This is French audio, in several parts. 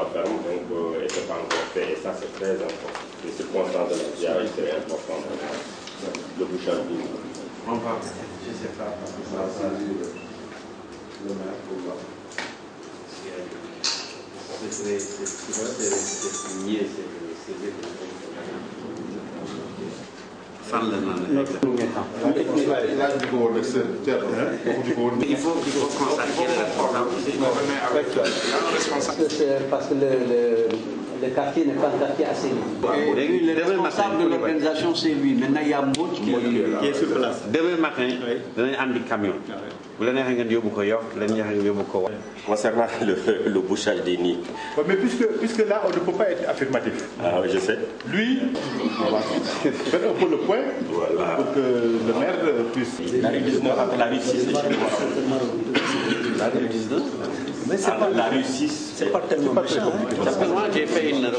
relativement ferme, donc et c'est pas encore fait, et ça c'est très important. Les circonstances de la ziara, c'est important. Le bouchage du... On va, je ne sais pas, le maire pour voir. Il faut consacrer le responsable. Parce que le quartier n'est pas un quartier assez libre. Le responsable de l'organisation, c'est lui. Maintenant, il y a Maud qui est sur place. Demain matin, on a un camion. Concernant le bouchage des nids. Mais puisque là, on ne peut pas être affirmatif. Ah oui, je sais. Lui, on va faire un peu le point pour que le maire puisse... La rue 19 entre la rue 6 et chez moi. La rue 19. Mais c'est pas la rue 6. C'est pas tellement méchant. Simplement, j'ai fait une...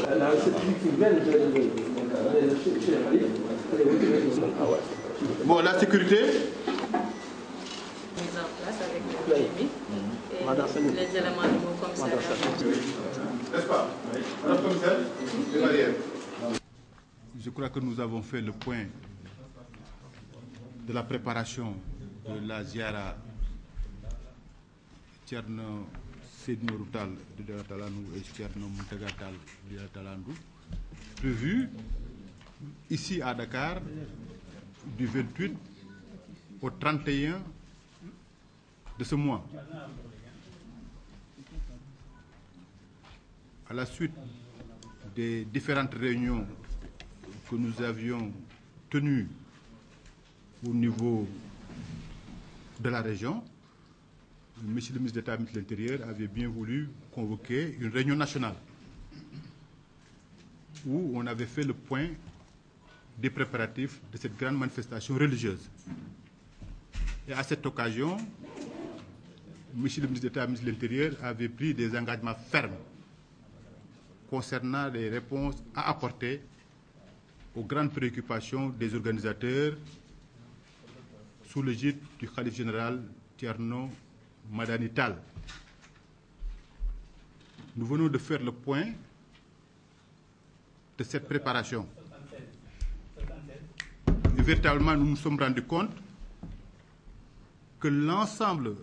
Bon, la sécurité. Mise en place avec le PMI et les éléments de mon commissariat. N'est-ce pas? Madame commissaire, les barrières. Je crois que nous avons fait le point de la préparation de la ziara Thierno Seydou Nourou Tall de Dara Talandou et Thierno Mountaga Tall de Dara Talandou, prévu ici à Dakar du 28 au 31 de ce mois. À la suite des différentes réunions que nous avions tenues au niveau de la région, Monsieur le ministre d'État de l'Intérieur avait bien voulu convoquer une réunion nationale où on avait fait le point des préparatifs de cette grande manifestation religieuse. Et à cette occasion, Monsieur le ministre d'État de l'Intérieur avait pris des engagements fermes concernant les réponses à apporter aux grandes préoccupations des organisateurs sous l'égide du Khalife général Thierno Madani Tall. Nous venons de faire le point de cette préparation. Et véritablement, nous nous sommes rendus compte que l'ensemble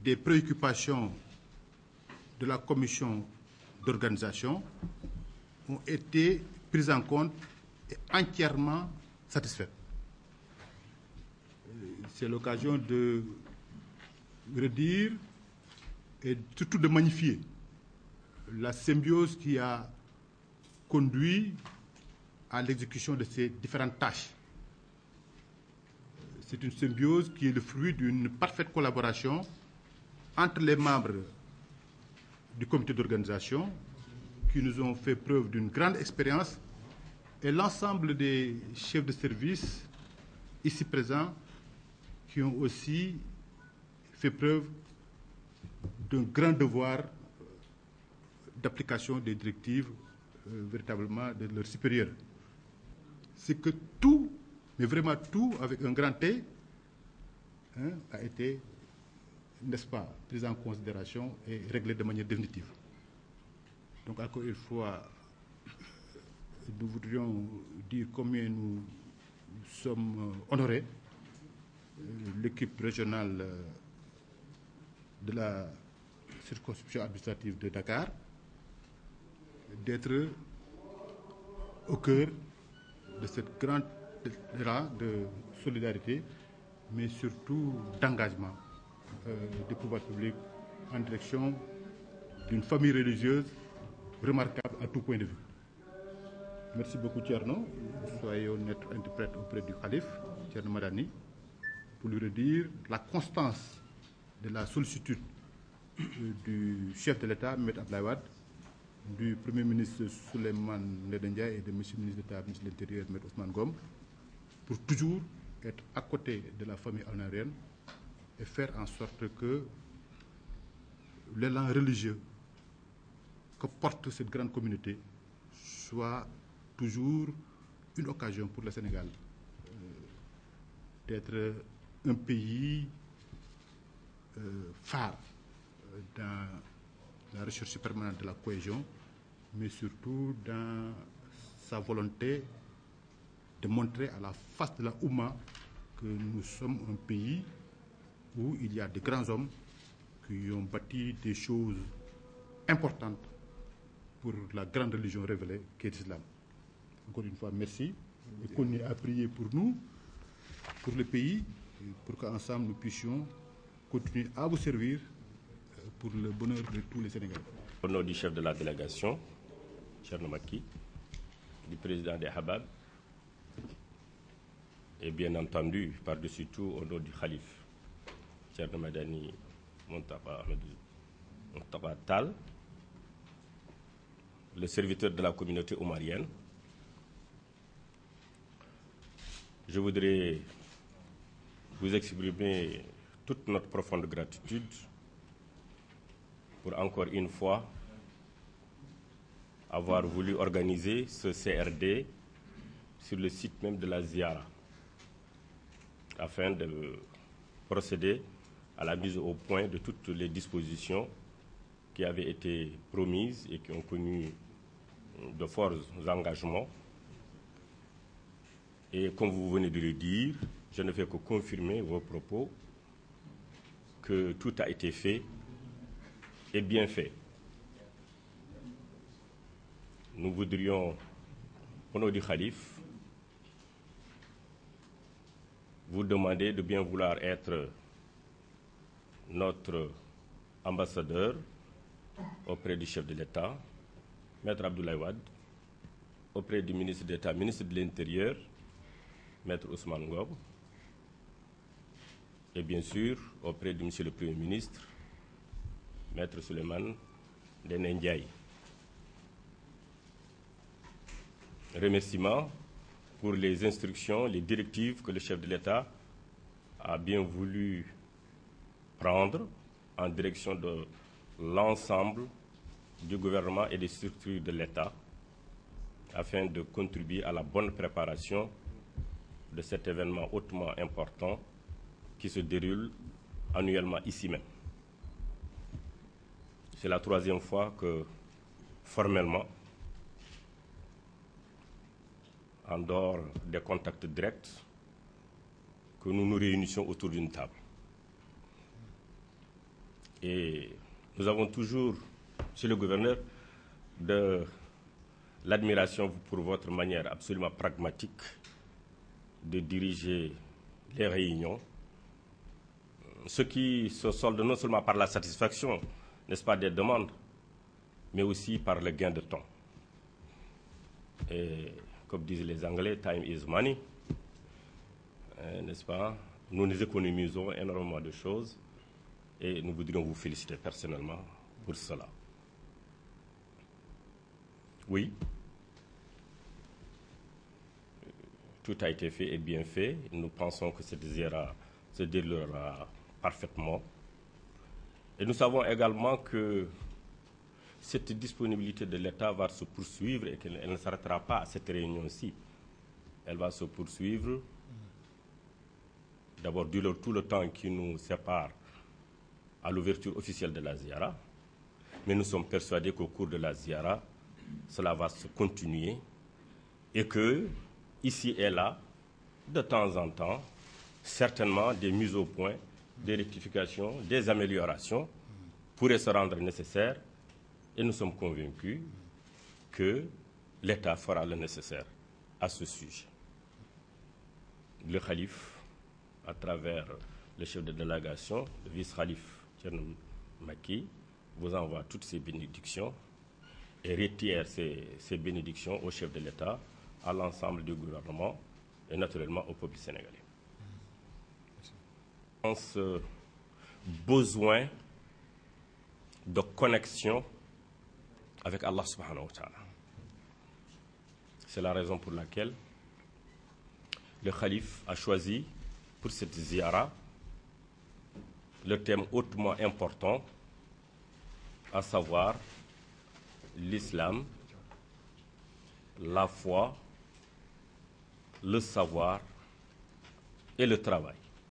des préoccupations de la commission d'organisation ont été prises en compte et entièrement satisfaites. C'est l'occasion de redire et surtout de magnifier la symbiose qui a conduit à l'exécution de ces différentes tâches. C'est une symbiose qui est le fruit d'une parfaite collaboration entre les membres du comité d'organisation qui nous ont fait preuve d'une grande expérience et l'ensemble des chefs de service ici présents qui ont aussi fait preuve d'un grand devoir d'application des directives véritablement de leurs supérieurs. C'est que tout, mais vraiment tout, avec un grand T, a été, n'est-ce pas, pris en considération et réglé de manière définitive. Donc encore une fois, nous voudrions dire combien nous sommes honorés, l'équipe régionale de la circonscription administrative de Dakar, d'être au cœur de cette grande rang de solidarité, mais surtout d'engagement des pouvoirs publics en direction d'une famille religieuse remarquable à tout point de vue. Merci beaucoup Thierno. Soyez notre interprète auprès du calife, Thierno Madani, pour lui redire la constance de la sollicitude du chef de l'État, M. Abdoulaye Wade, du Premier ministre Souleymane Ndéné Ndiaye et de M. le ministre d'État, ministre de l'Intérieur, M. Ousmane Ngom, pour toujours être à côté de la famille alnarienne et faire en sorte que l'élan religieux que porte cette grande communauté soit toujours une occasion pour le Sénégal d'être un pays phare dans la recherche permanente de la cohésion, mais surtout dans sa volonté de montrer à la face de la Oumma que nous sommes un pays où il y a de grands hommes qui ont bâti des choses importantes pour la grande religion révélée qu'est l'islam. Encore une fois, merci. Et continuez à prier pour nous, pour le pays, pour qu'ensemble nous puissions continuer à vous servir pour le bonheur de tous les Sénégalais. Au nom du chef de la délégation, Thierno Macky, du président des Habab, et bien entendu, par-dessus tout, au nom du Khalif, Thierno Madani Montaba Tal, le serviteur de la communauté omarienne, je voudrais vous exprimer toute notre profonde gratitude pour encore une fois avoir voulu organiser ce CRD sur le site même de la Ziara afin de procéder à la mise au point de toutes les dispositions qui avaient été promises et qui ont connu de forts engagements. Et comme vous venez de le dire, je ne fais que confirmer vos propos que tout a été fait et bien fait. Nous voudrions, au nom du Khalif, vous demander de bien vouloir être notre ambassadeur auprès du chef de l'État, Maître Abdoulaye Wade, auprès du ministre d'État, ministre de l'Intérieur, Maître Ousmane Ngom, et bien sûr auprès du monsieur le Premier ministre, Maître Souleymane Ndéné Ndiaye. Remerciements pour les instructions, les directives que le chef de l'État a bien voulu prendre en direction de l'ensemble du gouvernement et des structures de l'État afin de contribuer à la bonne préparation de cet événement hautement important qui se déroule annuellement ici même. C'est la troisième fois que, formellement, en dehors des contacts directs, que nous nous réunissions autour d'une table. Et nous avons toujours, monsieur le gouverneur, de l'admiration pour votre manière absolument pragmatique de diriger les réunions, ce qui se solde non seulement par la satisfaction, n'est-ce pas, des demandes, mais aussi par le gain de temps. Et comme disent les Anglais, time is money, n'est-ce pas? Nous nous économisons énormément de choses et nous voudrions vous féliciter personnellement pour cela. Oui, tout a été fait et bien fait. Nous pensons que cette ziara se déroulera parfaitement. Et nous savons également que cette disponibilité de l'État va se poursuivre et qu'elle ne s'arrêtera pas à cette réunion-ci. Elle va se poursuivre, d'abord durant tout le temps qui nous sépare à l'ouverture officielle de la ziara, mais nous sommes persuadés qu'au cours de la ziara, cela va se continuer et que, ici et là, de temps en temps, certainement des mises au point, des rectifications, des améliorations pourraient se rendre nécessaires. Et nous sommes convaincus que l'État fera le nécessaire à ce sujet. Le Khalif, à travers le chef de délégation, le vice-Khalif Thierno Macky, vous envoie toutes ces bénédictions et retire ces bénédictions au chef de l'État, à l'ensemble du gouvernement et naturellement au peuple sénégalais. On a ce besoin de connexion avec Allah subhanahu wa ta'ala. C'est la raison pour laquelle le Khalif a choisi pour cette ziara le thème hautement important, à savoir l'islam, la foi, le savoir et le travail.